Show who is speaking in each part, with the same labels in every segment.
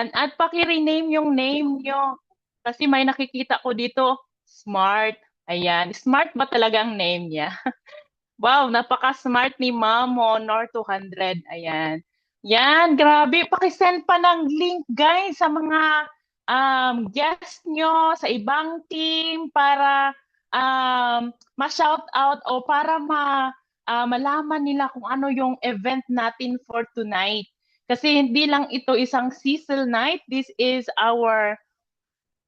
Speaker 1: Ayan. At paki-rename yung name nyo. Kasi may nakikita ko dito, Smart. Ayan. Smart ba talagang name niya? Wow, napaka-smart ni Ma'am Honor 200. Ayan. Yan, grabe. Pakisend pa ng link, guys, sa mga guest nyo, sa ibang team, para ma-shout out o para malaman nila kung ano yung event natin for tonight. Kasi hindi lang ito isang sizzle night. This is our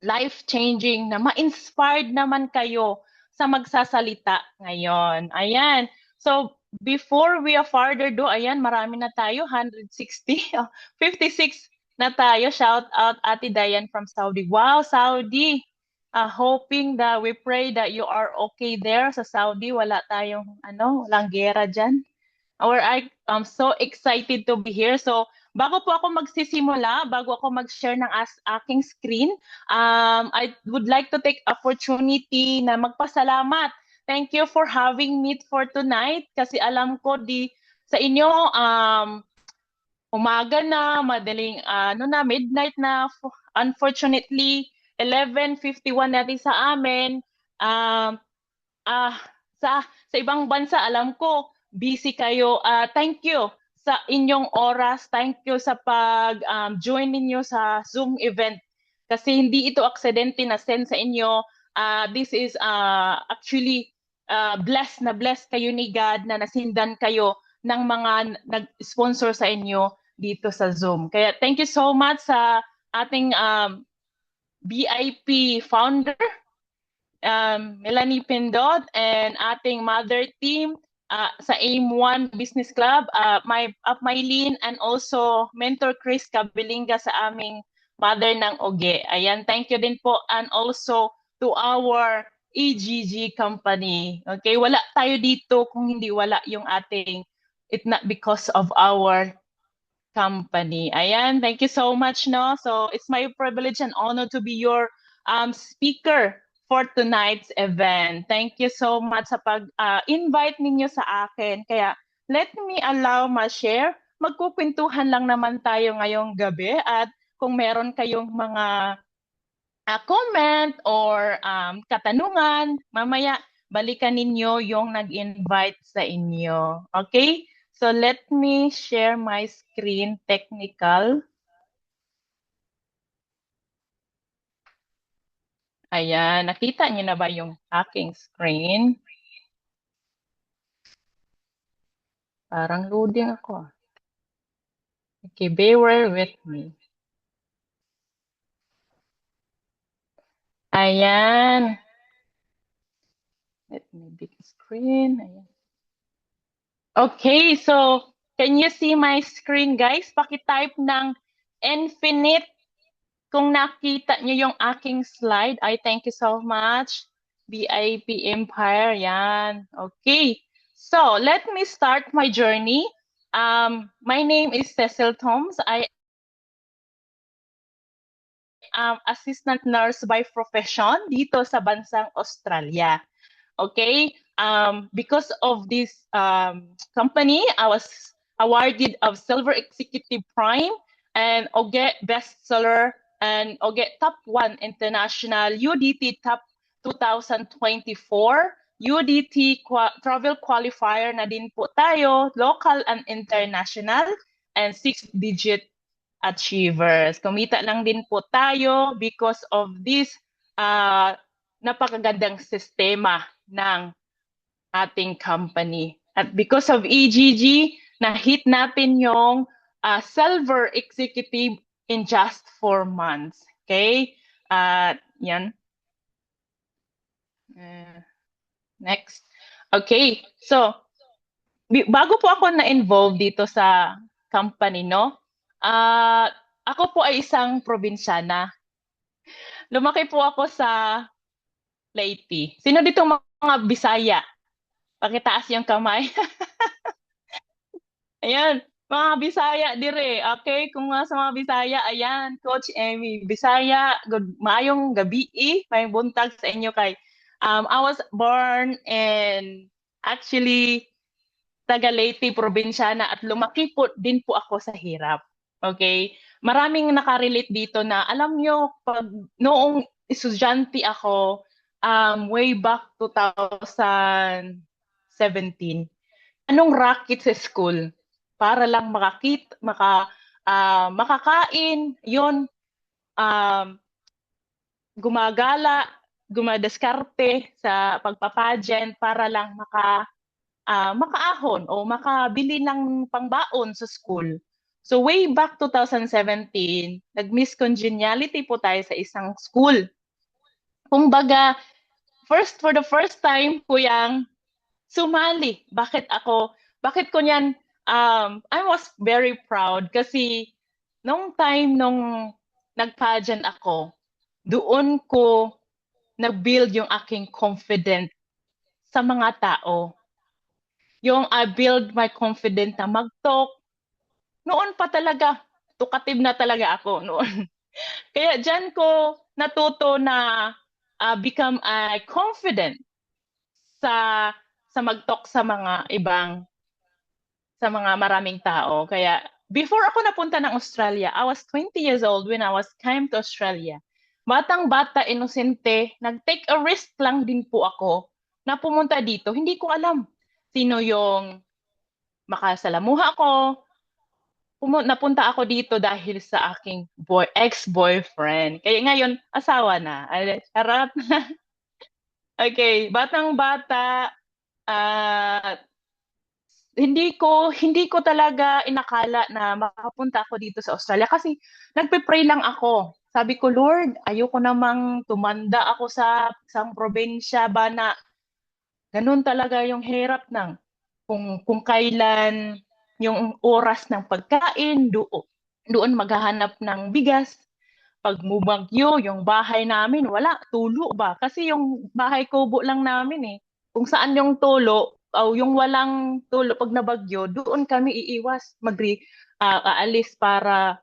Speaker 1: life-changing na ma-inspired naman kayo sa magsasalita ngayon. Ayan. So, before we further do, ayan, marami na tayo, 160, 56 na tayo. Shout out Ate Dayan from Saudi. Wow, Saudi. Hoping that we pray that you are okay there sa Saudi. Wala tayong, walang gera dyan. I'm so excited to be here. So, bago po ako magsisimula, bago ako mag-share ng aking screen, I would like to take opportunity na magpasalamat. Thank you for having me for tonight kasi alam ko sa inyo umaga na, madaling midnight na, unfortunately 11:51 natin sa amin. Um ah sa ibang bansa alam ko busy kayo. Thank you sa inyong oras. Thank you sa pag join ninyo sa Zoom event. Kasi hindi ito aksidente na send sa inyo. This is actually blessed kayo ni God na nasindan kayo ng mga nag-sponsor sa inyo dito sa Zoom. Kaya thank you so much sa ating BIP founder, Melanie Pindot, and ating mother team sa AIM1 Business Club, Maylene, and also Mentor Chris Cabilinga sa aming mother ng Oge. Ayan, thank you din po. And also to our EGG company. Okay, wala tayo dito kung hindi wala yung ating, it's not because of our company. Ayan, thank you so much, no? So it's my privilege and honor to be your speaker for tonight's event. Thank you so much sa pag-invite ninyo sa akin. Kaya let me allow ma-share. Magkukwentuhan lang naman tayo ngayong gabi at kung meron kayong mga comment or katanungan, mamaya balikan ninyo yung nag-invite sa inyo. Okay? So let me share my screen, technical. Ayan, nakita niyo na ba yung aking screen? Parang loading ako. Okay, bear with me. Ayan. Let me big screen. Ayan. Okay, so can you see my screen, guys? Paki-type ng infinite kung nakita niyo yung aking slide. I thank you so much. BIP Empire, yan. Okay. So, let me start my journey. My name is Cecil Thoms. I am assistant nurse by profession dito sa bansang Australia. Okay? Because of this company, I was awarded of Silver Executive Prime and OGE Bestseller and OGE Top 1 International, UDT Top 2024, UDT Travel Qualifier na din po tayo, local and international, and 6-digit achievers. Kumita lang din po tayo because of this napakagandang sistema ng ating company. At because of EGG, na-hit natin yung silver executive in just 4 months. Okay? Yan. Next. Okay. So, bago po ako na-involve dito sa company, no? Ako po ay isang probinsyana. Lumaki po ako sa Leyte. Sino dito mga Bisaya? Pakitaas yung kamay. Ayan, mga Bisaya dire. Okay, kung mga sa mga Bisaya, ayan, Coach Emmy. Bisaya, maayong gabi, may buntag sa inyo kay. I was born in actually taga Leyte, probinsyana, at lumaki po din po ako sa hirap. Okay? maraming nakarelate dito na alam nyo, pag noong estudyante ako, way back 2017, anong racket sa school? Para lang makakain, yon um, gumagala, gumadaskarte sa pagpapageant para lang makaahon o makabili ng pangbaon sa school. So way back 2017, nag-miss congeniality po tayo sa isang school. Kumbaga, for the first time ko yang sumali. Bakit ko niyan, I was very proud kasi nung time nung nag-pageant ako, doon ko nag-build yung aking confidence sa mga tao. Yung I build my confidence na mag-talk. Noon pa talaga, tukative na talaga ako noon. Kaya dyan ko natuto na become confident sa sa mag-talk sa mga maraming tao. Kaya before ako napunta ng Australia, I was 20 years old when I was came to Australia. Batang-bata, inosente, nag-take a risk lang din po ako na pumunta dito. Hindi ko alam sino yung makasalamuha ko. Napunta ako dito dahil sa aking ex-boyfriend. Kaya ngayon, asawa na. Ay, harap. Okay, batang-bata, ah hindi ko talaga inakala na makapunta ako dito sa Australia kasi nagpe-pray lang ako. Sabi ko, Lord, ayoko namang tumanda ako sa isang probinsya ba na ganun talaga yung hirap ng kung kailan yung oras ng pagkain, doon maghahanap ng bigas. Pag bumagyo, yung bahay namin, wala, tulo ba? Kasi yung bahay kubo lang namin eh. Kung saan yung tulo, o yung walang tulo pag nabagyo, doon kami iiwas, aalis para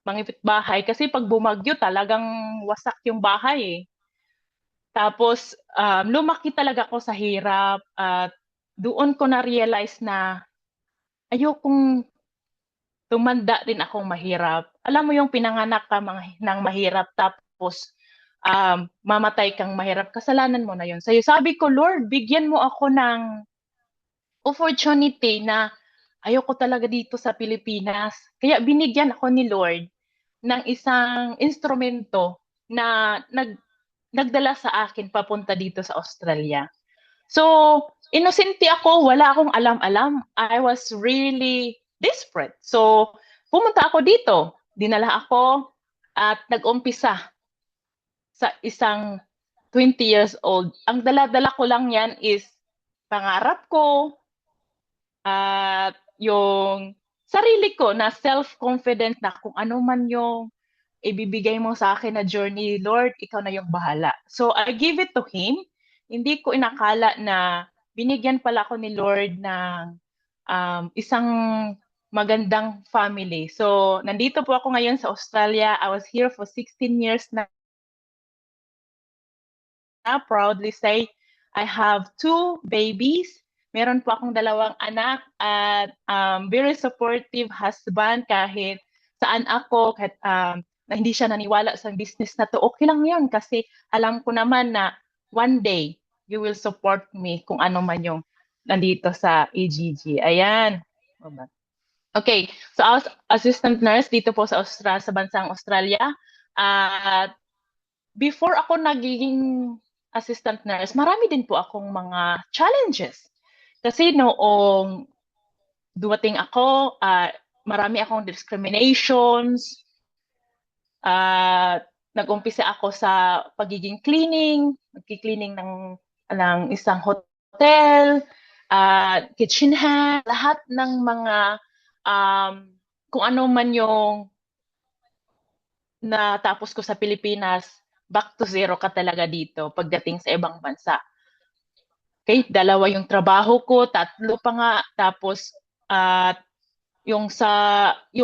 Speaker 1: mangipit bahay. Kasi pag bumagyo, talagang wasak yung bahay eh. Tapos, lumaki talaga ako sa hirap at doon ko na-realize na ayokong tumanda din akong mahirap. Alam mo yung pinanganak ka ng mahirap tapos mamatay kang mahirap, kasalanan mo na yun. Sa'yo, sabi ko, Lord, bigyan mo ako ng opportunity na ayoko talaga dito sa Pilipinas. Kaya binigyan ako ni Lord ng isang instrumento na nagdala sa akin papunta dito sa Australia. So, inosente ako, wala akong alam-alam. I was really desperate. So, pumunta ako dito. Dinala ako at nag-umpisa sa isang 20 years old. Ang dala-dala ko lang yan is pangarap ko at yung sarili ko na self-confident na kung ano man yung ibibigay mo sa akin na journey, Lord, ikaw na yung bahala. So I give it to Him. Hindi ko inakala na binigyan pala ako ni Lord ng isang magandang family. So nandito po ako ngayon sa Australia. I was here for 16 years na. Proudly say, I have two babies. Meron po akong dalawang anak at very supportive husband kahit saan ako, kahit na hindi siya naniwala sa business na to, okay lang yun kasi alam ko naman na one day you will support me kung ano man yung nandito sa AGG. Ayan. Okay, so I was assistant nurse dito po sa bansang Australia. At before ako naging assistant nurse, marami din po akong mga challenges. Kasi noong dumating ako, marami akong discriminations, nag-umpisa ako sa pagiging nagki-cleaning ng isang hotel, kitchen hand, lahat ng mga kung ano man yung natapos ko sa Pilipinas, back to zero ka talaga dito pagdating sa ibang bansa. Okay, dalawa yung trabaho ko, tatlo pa nga, tapos at yung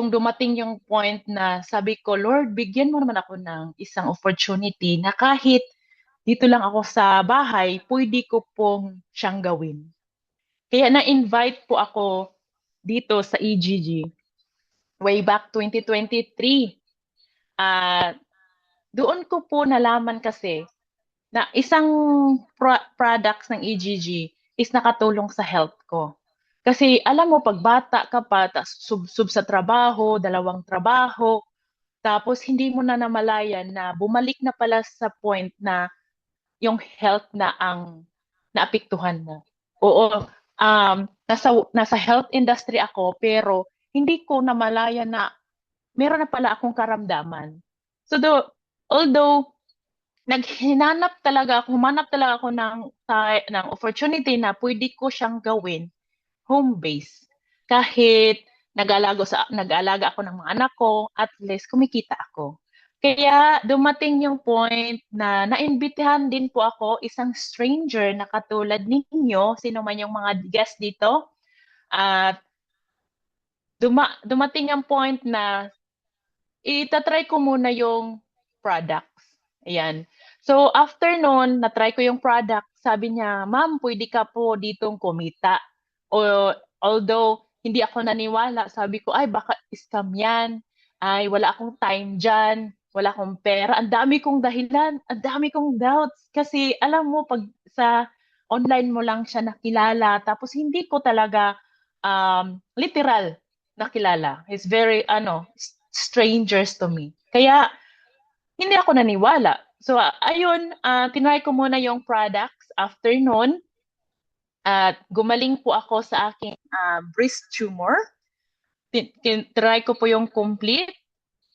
Speaker 1: dumating yung point na sabi ko, Lord, bigyan mo naman ako ng isang opportunity na kahit dito lang ako sa bahay, pwede ko pong siyang gawin. Kaya na-invite po ako dito sa EGG way back 2023. At doon ko po nalaman kasi na isang products ng EGG is nakatulong sa health ko. Kasi alam mo, pag bata ka pa, sub sa trabaho, dalawang trabaho, tapos hindi mo na namalayan na bumalik na pala sa point na yung health na ang naapektuhan mo. Oo, nasa health industry ako, pero hindi ko namalayan na meron na pala akong karamdaman. So, although humanap talaga ako ng opportunity na pwede ko siyang gawin home base. Kahit nag-aalaga ako ng mga anak ko, at least kumikita ako. Kaya dumating yung point na naimbitahan din po ako, isang stranger na katulad ninyo, sino man yung mga guest dito, at dumating yung point na itatry ko muna yung products. Ayan. So, after nun, natry ko yung product. Sabi niya, ma'am, pwede ka po ditong kumita. O, although, hindi ako naniwala. Sabi ko, ay, baka scam yan. Ay, wala akong time dyan. Wala akong pera. Ang dami kong dahilan. Ang dami kong doubts. Kasi, alam mo, pag sa online mo lang siya nakilala. Tapos, hindi ko talaga literal nakilala. It's very, strangers to me. Kaya, hindi ako naniwala. So, ayun, tinry ko muna yung products. After nun, at gumaling po ako sa aking breast tumor. Try ko po yung complete.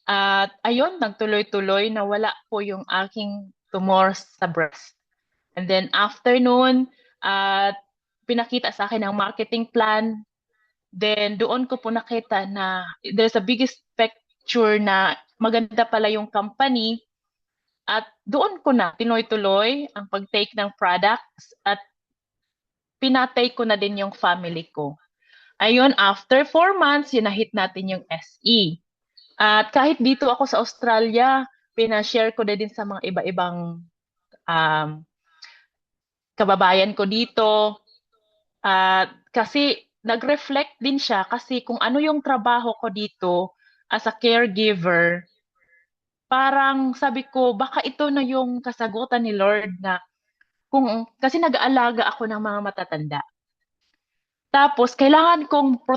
Speaker 1: At ayun, nagtuloy-tuloy na wala po yung aking tumor sa breast. And then after nun, at pinakita sa akin ang marketing plan. Then doon ko po nakita na there's a biggest picture na maganda pala yung company. At doon ko na tinuloy-tuloy ang pag-take ng products at pinatay ko na din yung family ko. Ayun, after 4 months, hit natin yung SE. At kahit dito ako sa Australia, pinashare ko na din sa mga iba-ibang um, kababayan ko dito. At kasi nag-reflect din siya kasi kung ano yung trabaho ko dito as a caregiver, parang sabi ko, baka ito na yung kasagutan ni Lord na kasi nag-aalaga ako ng mga matatanda. Tapos, kailangan kong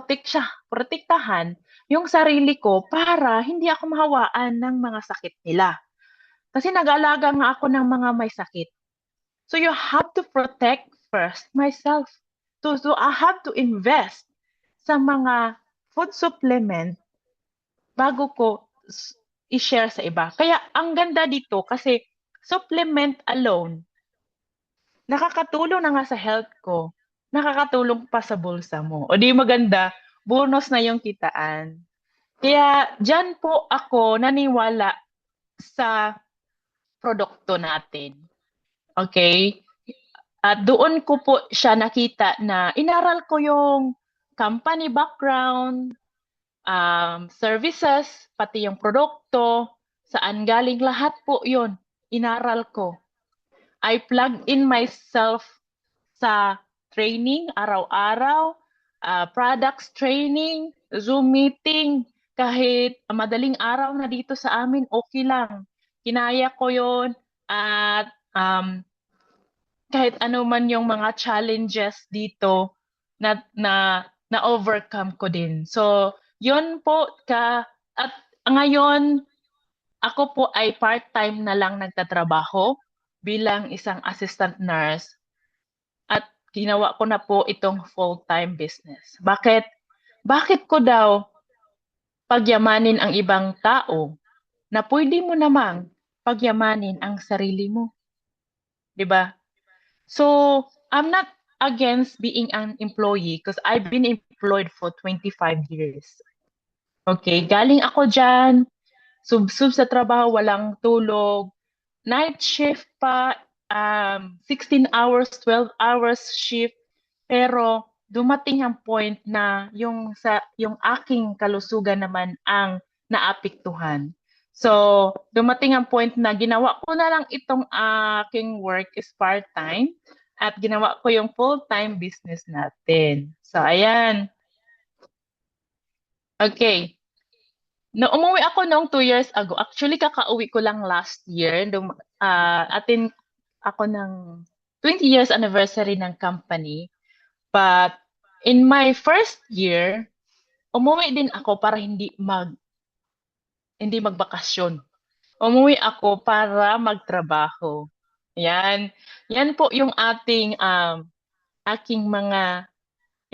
Speaker 1: protektahan yung sarili ko para hindi ako mahawaan ng mga sakit nila. Kasi nag-aalaga nga ako ng mga may sakit. So, you have to protect first myself. So I have to invest sa mga food supplement bago ko i-share sa iba. Kaya, ang ganda dito kasi supplement alone, nakakatulong na nga sa health ko, nakakatulong pa sa bulsa mo. O di maganda, bonus na yung kitaan. Kaya dyan po ako naniwala sa produkto natin. Okay? At doon ko po siya nakita na inaral ko yung company background, services, pati yung produkto, saan galing lahat po yun. Inaral ko. I plug in myself sa training araw-araw, products training, Zoom meeting, kahit madaling araw na dito sa amin, okay lang. Kinaya ko yon at kahit ano man yung mga challenges dito na overcome ko din. So, yun po at ngayon ako po ay part-time na lang nagtatrabaho bilang isang assistant nurse at ginawa ko na po itong full-time business. Bakit? Bakit ko daw pagyamanin ang ibang tao na pwede mo namang pagyamanin ang sarili mo? 'Di ba? So, I'm not against being an employee because I've been employed for 25 years. Okay, galing ako dyan, sub sa trabaho, walang tulog, night shift pa, 16 hours, 12 hours shift, pero dumating ang point na yung aking kalusugan naman ang naapektuhan. So, dumating ang point na ginawa ko na lang itong aking work is part-time at ginawa ko yung full-time business natin. So, ayan. Okay. No, umuwi ako noong 2 years ago. Actually, kakauwi ko lang last year. Attend ako ng 20 years anniversary ng company. But in my first year, umuwi din ako para hindi magbakasyon. Umuwi ako para magtrabaho. Yan. Yan po yung aking mga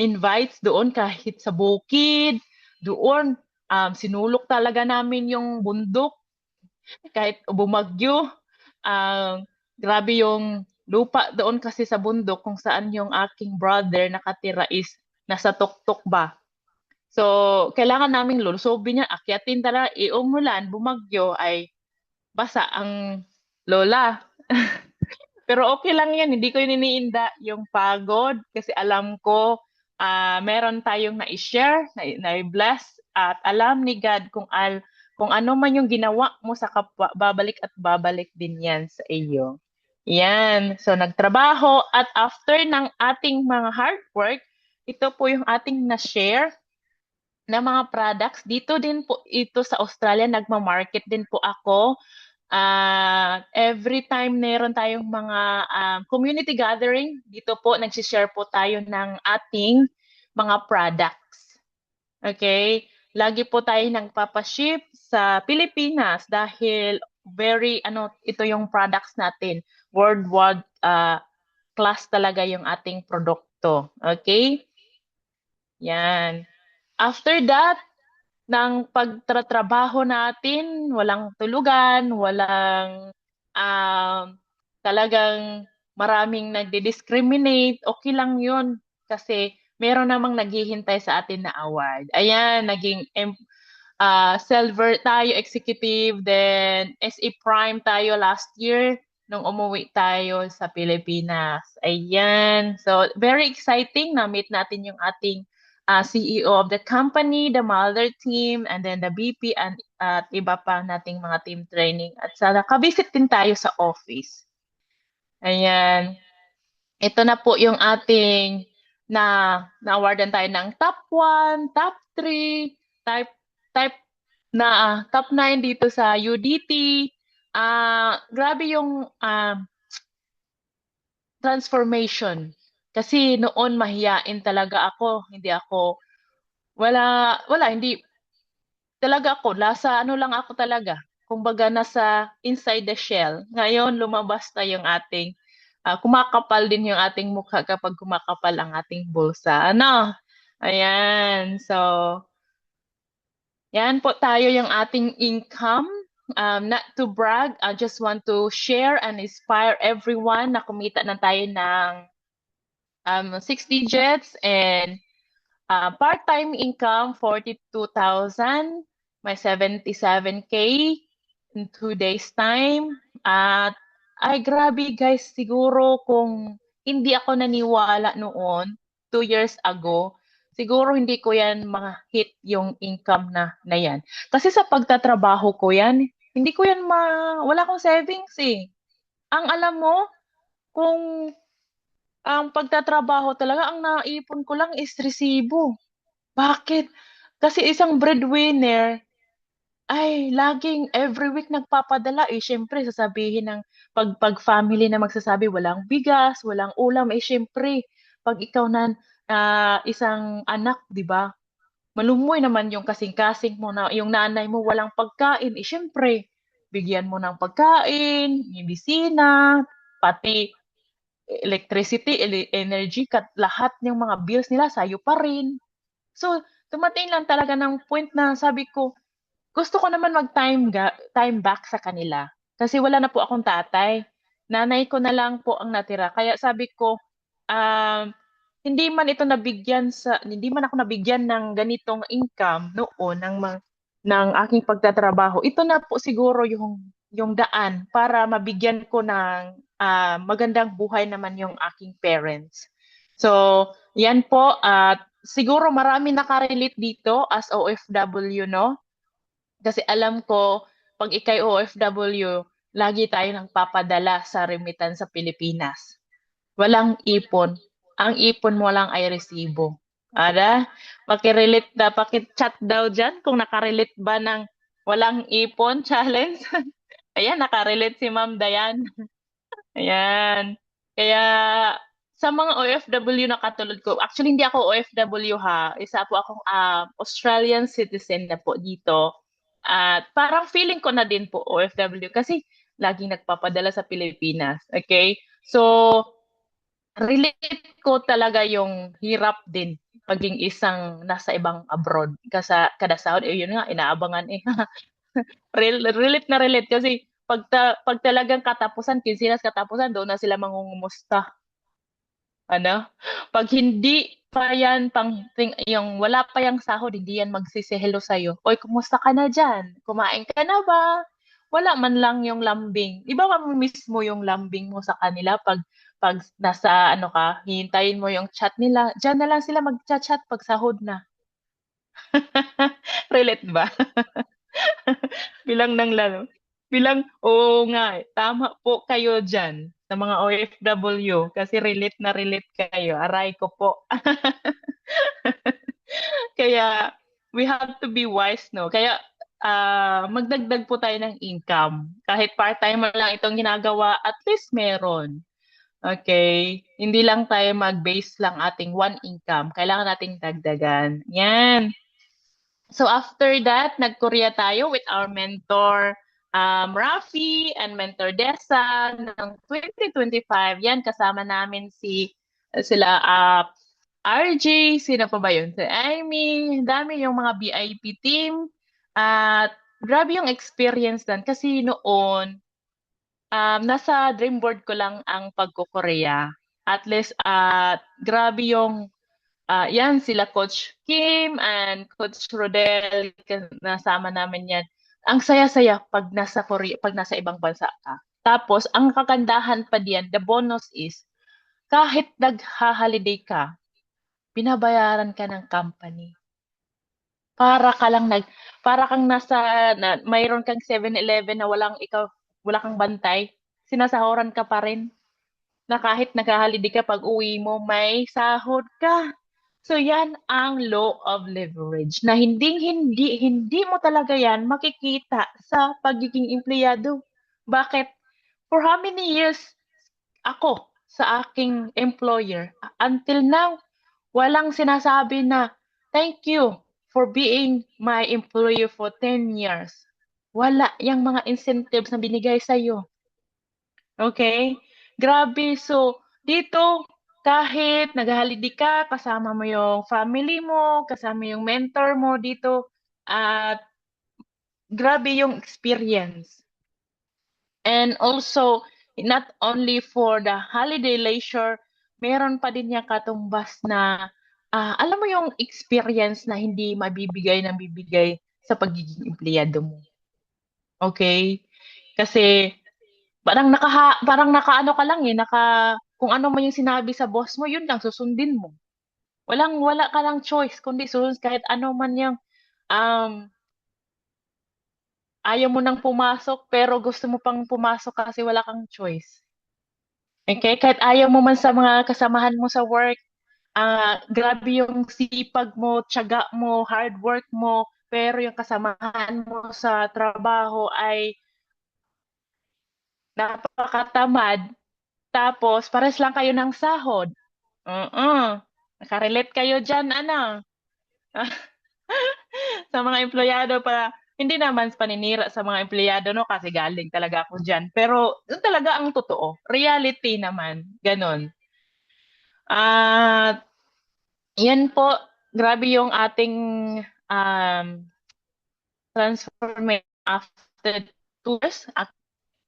Speaker 1: invites doon kahit sa bukid. Doon, sinulok talaga namin yung bundok kahit bumagyo. Um, Grabe yung lupa doon kasi sa bundok kung saan yung aking brother nakatira is nasa tuktok ba. So, kailangan naming lulusobin niya, akyatin talaga, umulan, bumagyo, ay basa ang lola. Pero okay lang yan, hindi ko iniinda yung pagod kasi alam ko meron tayong na-share, na-bless at alam ni God kung ano man yung ginawa mo sa kapwa, babalik at babalik din yan sa iyo. Yan. So nagtrabaho at after ng ating mga hard work, ito po yung ating na-share na mga products. Dito din po ito sa Australia, nagma-market din po ako. Every time meron tayong mga community gathering, dito po nagsishare po tayo ng ating mga products. Okay? Lagi po tayo nagpapaship sa Pilipinas dahil ito yung products natin. Worldwide class talaga yung ating produkto. Okay? Yan. After that, ng pagtatrabaho natin, walang tulugan, walang um, talagang maraming nagdi-discriminate, okay lang yun. Kasi meron namang naghihintay sa atin na award. Ayan, silver tayo, executive, then SE Prime tayo last year nung umuwi tayo sa Pilipinas. Ayan. So, very exciting na meet natin yung ating CEO of the company, the mother team, and then the VP at iba pa nating mga team training. At sa nakabisit din tayo sa office. Ayan. Ito na po yung ating na-awardan tayo ng top 1, top 3, type type top 9 dito sa UDT. Grabe yung transformation. Kasi noon mahiyain talaga ako. Hindi talaga ako. Ano lang ako talaga. Kumbaga nasa inside the shell. Ngayon, lumabas na yung kumakapal din yung ating mukha kapag kumakapal ang ating bulsa. Ano? Ayan. So, yan po tayo yung ating income. Not to brag, I just want to share and inspire everyone na kumita na tayo ng 6 digits and part-time income 42,000, may 77K in 2 days time. At ay grabe guys, siguro kung hindi ako naniwala noon, 2 years ago, siguro hindi ko yan ma-hit yung income na yan. Kasi sa pagtatrabaho ko yan, hindi ko yan wala akong savings eh. Ang alam mo, kung ang pagtatrabaho talaga, ang naipon ko lang is resibo. Bakit? Kasi isang breadwinner ay laging every week nagpapadala eh. Siyempre, sasabihin ng pag family na magsasabi walang bigas, walang ulam eh. Siyempre, pag ikaw na isang anak, di ba? Malumoy naman yung kasing-kasing mo na yung nanay mo walang pagkain. Eh, siyempre, bigyan mo ng pagkain, medisina, pati electricity, energy, lahat ng mga bills nila sa'yo pa rin. So, dumating lang talaga ng point na sabi ko, gusto ko naman time back sa kanila. Kasi wala na po akong tatay. Nanay ko na lang po ang natira. Kaya sabi ko, um, hindi man ako nabigyan ng ganitong income noon ng aking pagtatrabaho. Ito na po siguro yung daan para mabigyan ko ng magandang buhay naman yung aking parents. So, yan po. At siguro marami nakarelate dito as OFW, no? Kasi alam ko, pag ikay OFW, lagi tayo nagpapadala sa remittance sa Pilipinas. Walang ipon. Ang ipon mo lang ay resibo. Ada? Pakirelate pakichat daw dyan kung nakarelate ba ng Walang ipon challenge. Ayan, nakarelate si Ma'am Dayan. Ayan. Kaya sa mga OFW na katulad ko, actually hindi ako OFW ha. Isa po akong Australian citizen na po dito. At parang feeling ko na din po OFW kasi laging nagpapadala sa Pilipinas. Okay? So, relate ko talaga yung hirap din paging isang nasa ibang abroad. Kasi kada sahod, eh, yun nga, inaabangan eh. Relate na relate kasi pag talagang katapusan, kinsinas katapusan, doon na sila mangungumusta. Ano? Pag hindi pa yan, yung wala pa yung sahod, hindi yan magsisihelo sa'yo. Oy, kumusta ka na dyan? Kumain ka na ba? Wala man lang yung lambing. Di ba mo mismo yung lambing mo sa kanila pag nasa ano ka, hihintayin mo yung chat nila. Diyan na lang sila mag-chat pag sahod na. Relate ba? Bilang ng lalo. Bilang, oo nga, tama po kayo dyan sa mga OFW kasi relate na relate kayo. Aray ko po. Kaya, we have to be wise, no? Kaya, magdagdag po tayo ng income. Kahit part-time lang itong ginagawa, at least meron. Okay? Hindi lang tayo mag-base lang ating one income. Kailangan nating dagdagan. Yan. So after that, nag-Korea tayo with our mentor Rafi and mentor Dessa ng 2025. Yan, kasama namin sila RJ, sino pa ba yun? Si Amy, dami yung mga VIP team. At grabe yung experience dan kasi noon, nasa dream board ko lang ang pagko-Korea. At least, grabe yung yan, sila Coach Kim and Coach Rodel, nasama namin yan. Ang saya-saya pag nasa Korea, pag nasa ibang bansa ka. Tapos, ang kagandahan pa diyan, the bonus is, kahit nag-holiday ka, binabayaran ka ng company. Para ka lang nag, para kang mayroon kang 7-Eleven na wala kang bantay, sinasahuran ka pa rin na kahit nag-holiday ka pag uwi mo, may sahod ka. So yan ang law of leverage na hindi mo talaga yan makikita sa pagiging empleyado. Bakit? For how many years ako sa aking employer, until now, walang sinasabi na thank you for being my employer for 10 years. Wala yung mga incentives na binigay sa'yo. Okay? Grabe. So, dito, kahit nag-holiday ka, kasama mo yung family mo, kasama yung mentor mo dito, at grabe yung experience. And also, not only for the holiday leisure, meron pa din yung katumbas na, alam mo yung experience na hindi mabibigay ng bibigay sa pagiging empleyado mo. Okay? Kasi, parang nakaano ka lang eh, kung ano man yung sinabi sa boss mo, yun lang susundin mo. Wala ka lang choice kundi susunod kahit ano man yung um ayaw mo nang pumasok pero gusto mo pang pumasok kasi wala kang choice. Okay? Kahit ayaw mo man sa mga kasamahan mo sa work, grabe yung sipag mo, tiyaga mo, hard work mo, pero yung kasamahan mo sa trabaho ay napakatamad. Tapos, pares lang kayo ng sahod. Oo. Nakarelate kayo dyan, ano? Sa mga empleyado pa, hindi naman paninira sa mga empleyado, no? Kasi galing talaga ako dyan. Pero, yun talaga ang totoo. Reality naman. Ganon. At, yan po, grabe yung ating um, transformation after 2 years.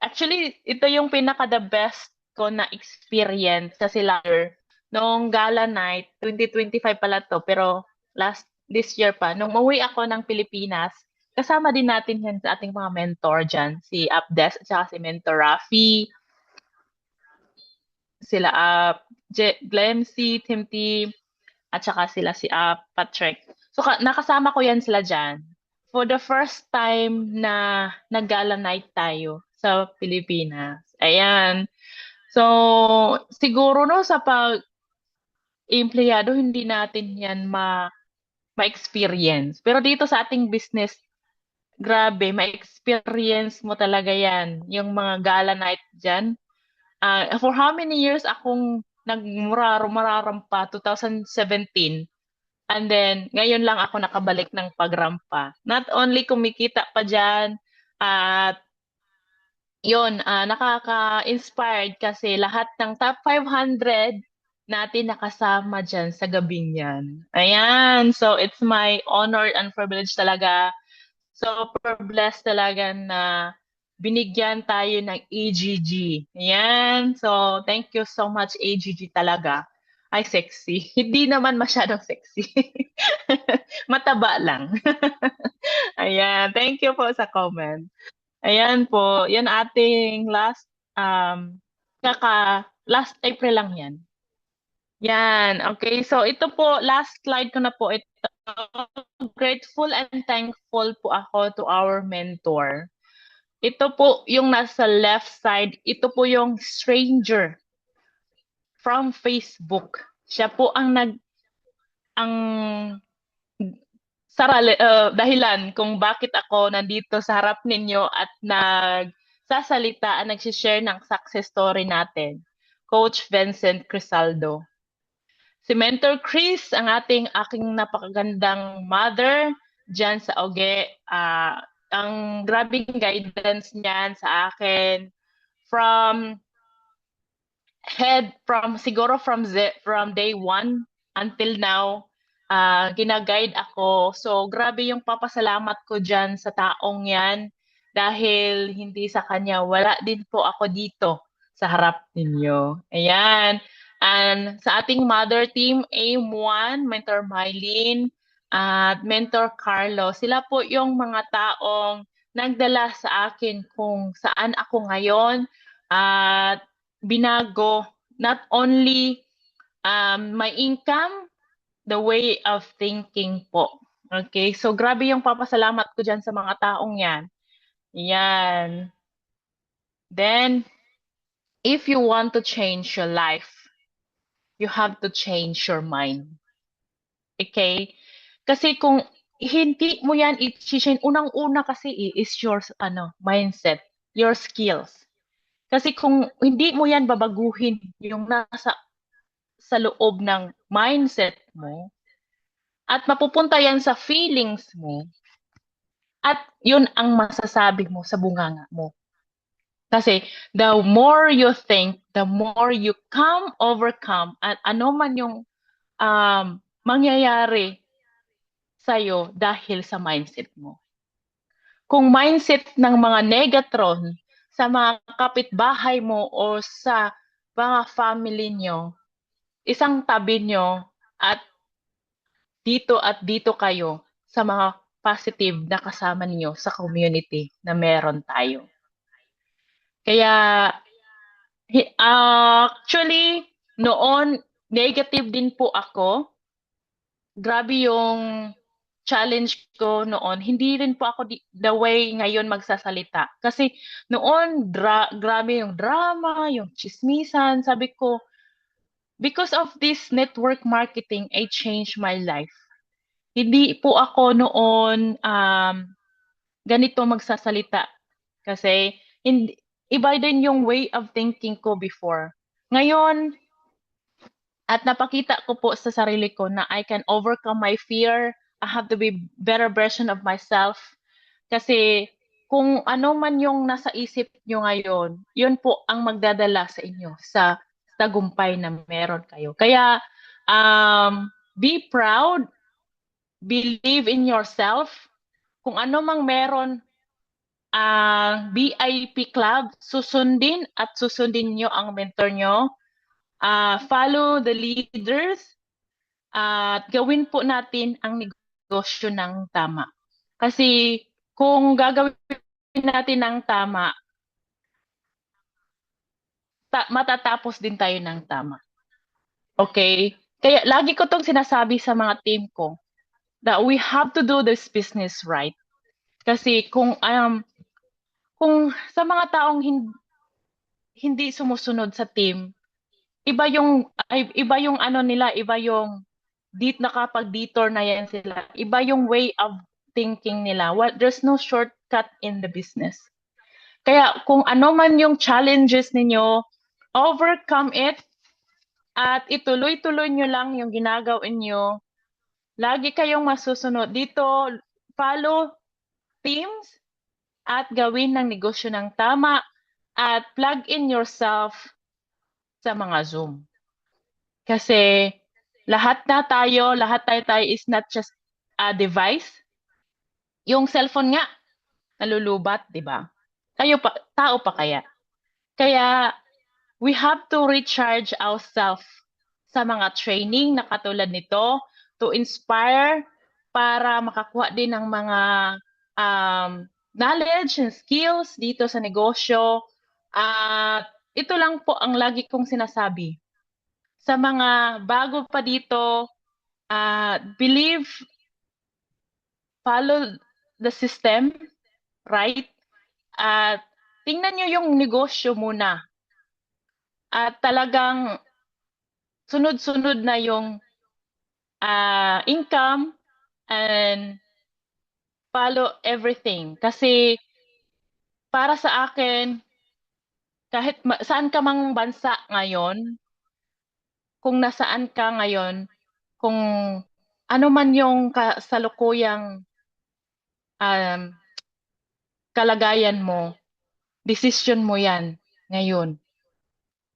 Speaker 1: Actually, ito yung pinaka-the best ko na experience kasi nung gala night, 2025 pala to, pero this year pa, nung umuwi ako ng Pilipinas, kasama din natin yan sa ating mga mentor dyan, si Abdes at saka si Mentor Rafi, sila Glemcy, Timty, at saka sila si Patrick. So, nakasama ko yan sila dyan. For the first time na nag-gala night tayo sa Pilipinas. Ayan. So, siguro no sa pag-empleyado, hindi natin yan ma-experience. Pero dito sa ating business, grabe, ma-experience mo talaga yan, yung mga gala night dyan. For how many years akong nagmurarampa, 2017. And then, ngayon lang ako nakabalik ng pagrampa. Not only kumikita pa dyan, at yun, nakaka-inspired kasi lahat ng top 500 natin nakasama dyan sa gabing yan. Ayan, so it's my honor and privilege talaga. Super blessed talaga na binigyan tayo ng AGG. Ayan, so thank you so much AGG talaga. Ay, sexy. Hindi naman masyadong sexy. Mataba lang. Ayan, thank you po sa comment. Ayan po, yan ating um, last April lang yan. Yan, okay. So ito po, last slide ko na po. Ito, grateful and thankful po ako to our mentor. Ito po yung nasa left side, ito po yung stranger from Facebook. Siya po ang dahilan kung bakit ako nandito sa harap ninyo at nagsasalita at nagsishare ng success story natin. Coach Vincent Crisaldo. Si Mentor Chris, aking napakagandang mother dyan sa Oge. Ang grabing guidance niyan sa akin from from day one until now, ginaguide ako. So, grabe yung papasalamat ko dyan sa taong yan dahil hindi sa kanya, wala din po ako dito sa harap ninyo. Ayan. And sa ating mother team, AIM1, Mentor Mylene, at Mentor Carlo, sila po yung mga taong nagdala sa akin kung saan ako ngayon at binago not only my income, the way of thinking po. Okay? So, grabe yung papasalamat ko dyan sa mga taong yan. Yan. Then, if you want to change your life, you have to change your mind. Okay? Kasi kung hindi mo yan i-change, unang-una kasi is your mindset, your skills. Kasi kung hindi mo yan babaguhin yung nasa sa loob ng mindset mo at mapupunta yan sa feelings mo at yun ang masasabi mo sa bunganga mo. Kasi the more you think, the more you overcome at ano man yung mangyayari sa'yo dahil sa mindset mo. Kung mindset ng mga negatron sa mga kapitbahay mo o sa mga family nyo, isang tabi nyo at dito kayo sa mga positive na kasama niyo sa community na meron tayo. Kaya actually noon negative din po ako. Grabe yung challenge ko noon. Hindi rin po ako the way ngayon magsasalita. Kasi noon grabe yung drama, yung chismisan. Sabi ko, because of this network marketing, I changed my life. Hindi po ako noon ganito magsasalita kasi iba din yung way of thinking ko before. Ngayon, at napakita ko po sa sarili ko na I can overcome my fear. I have to be better version of myself. Kasi kung ano man yung nasa isip nyo ngayon, yun po ang magdadala sa inyo sa tagumpay na meron kayo. Kaya, be proud, believe in yourself. Kung ano mang meron ang BIP Club, susundin nyo ang mentor nyo. Follow the leaders at gawin po natin ang negosyo ng tama. Kasi kung gagawin natin ng tama, matatapos din tayo ng tama. Okay? Kaya lagi ko tong sinasabi sa mga team ko that we have to do this business right. Kasi kung sa mga taong hindi sumusunod sa team, iba yung ano nila, iba yung nakapag-detour na yan sila. Iba yung way of thinking nila. There's no shortcut in the business. Kaya kung ano man yung challenges ninyo, overcome it at ituloy-tuloy nyo lang yung ginagawin nyo. Lagi kayong masusunod dito. Follow teams at gawin ng negosyo ng tama at plug in yourself sa mga Zoom. Kasi lahat tayo is not just a device. Yung cellphone nga, nalulubat, di ba? Tao pa kaya? Kaya, we have to recharge ourselves sa mga training na katulad nito to inspire para makakuha din ng mga knowledge and skills dito sa negosyo. At ito lang po ang lagi kong sinasabi. Sa mga bago pa dito, believe, follow the system, right? At tingnan nyo yung negosyo muna. At talagang sunod-sunod na yung income and follow everything. Kasi para sa akin, kahit saan ka mang bansa ngayon, kung nasaan ka ngayon, kung ano man yung kasalukuyang kalagayan mo, decision mo yan ngayon.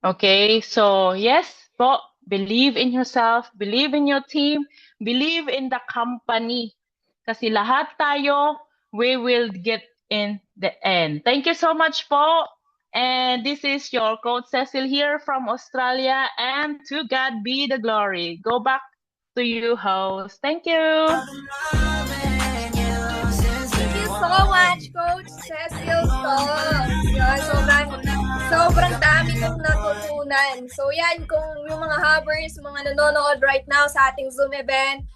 Speaker 1: Okay? So, yes po, believe in yourself, believe in your team, believe in the company. Kasi lahat tayo, we will get in the end. Thank you so much po. And this is your Coach Cecil here from Australia. And to God be the glory. Go back to you, host. Thank you.
Speaker 2: Thank you so much, Coach Cecil Talks. Yun, sobrang dami kong natutunan. So yan, kung yung mga havers, mga nanonood right now sa ating Zoom event,